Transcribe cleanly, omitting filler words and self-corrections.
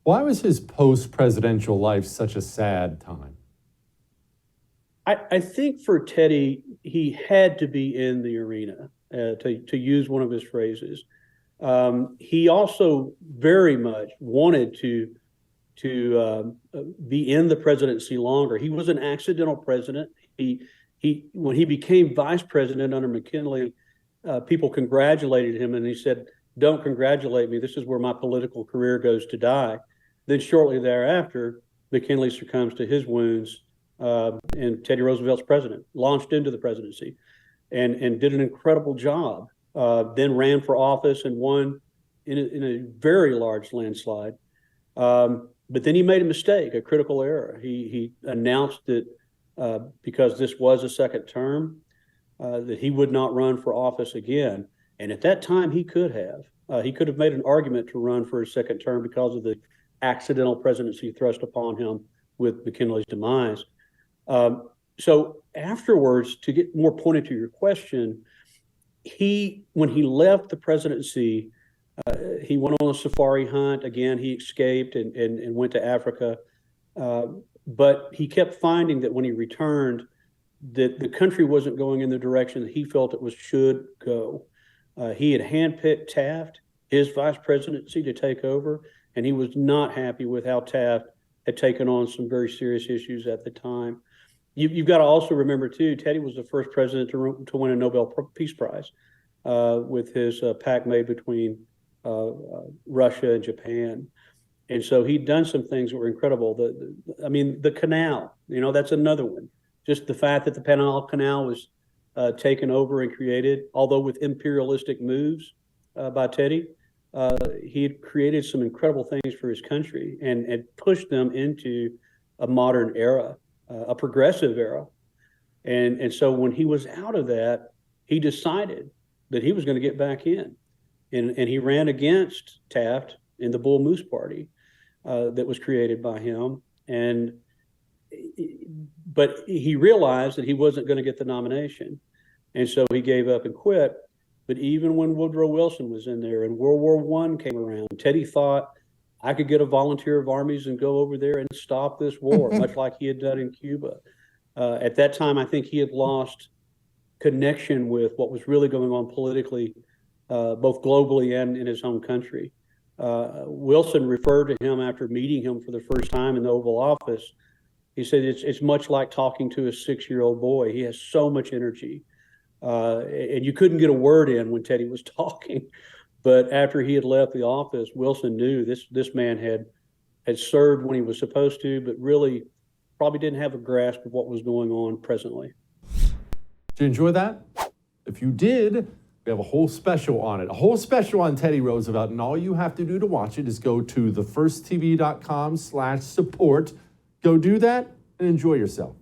Why was his post-presidential life such a sad time? I think for Teddy, he had to be in the arena, to use one of his phrases. He also very much wanted to be in the presidency longer. He was an accidental president. When he became vice president under McKinley, people congratulated him, and he said, "Don't congratulate me. This is where my political career goes to die." Then shortly thereafter, McKinley succumbs to his wounds, and Teddy Roosevelt's president, launched into the presidency, and did an incredible job. Then ran for office and won in a very large landslide. But then he made a mistake, a critical error. He announced that because this was a second term, that he would not run for office again. And at that time, he could have. He could have made an argument to run for a second term because of the accidental presidency thrust upon him with McKinley's demise. So afterwards, to get more pointed to your question, when he left the presidency, he went on a safari hunt. Again, he escaped and went to Africa. But he kept finding that when he returned, that the country wasn't going in the direction that he felt it should go. He had handpicked Taft, his vice presidency, to take over, and he was not happy with how Taft had taken on some very serious issues at the time. You've got to also remember, too, Teddy was the first president to win a Nobel Peace Prize with his pact made between Russia and Japan. And so he'd done some things that were incredible. The canal, that's another one. Just the fact that the Panama Canal was taken over and created, although with imperialistic moves by Teddy, he had created some incredible things for his country and pushed them into a modern era, a progressive era. And so when he was out of that, he decided that he was going to get back in. And he ran against Taft in the Bull Moose Party that was created by him. But he realized that he wasn't going to get the nomination. And so he gave up and quit. But even when Woodrow Wilson was in there and World War I came around, Teddy thought, I could get a volunteer of armies and go over there and stop this war, much like he had done in Cuba. At that time, I think he had lost connection with what was really going on politically, both globally and in his home country. Wilson referred to him after meeting him for the first time in the Oval Office. He said, it's much like talking to a 6-year-old boy. He has so much energy. And you couldn't get a word in when Teddy was talking. But after he had left the office, Wilson knew this man had served when he was supposed to, but really probably didn't have a grasp of what was going on presently. Did you enjoy that? If you did, we have a whole special on it, a whole special on Teddy Roosevelt, and all you have to do to watch it is go to thefirsttv.com/support. Go do that and enjoy yourself.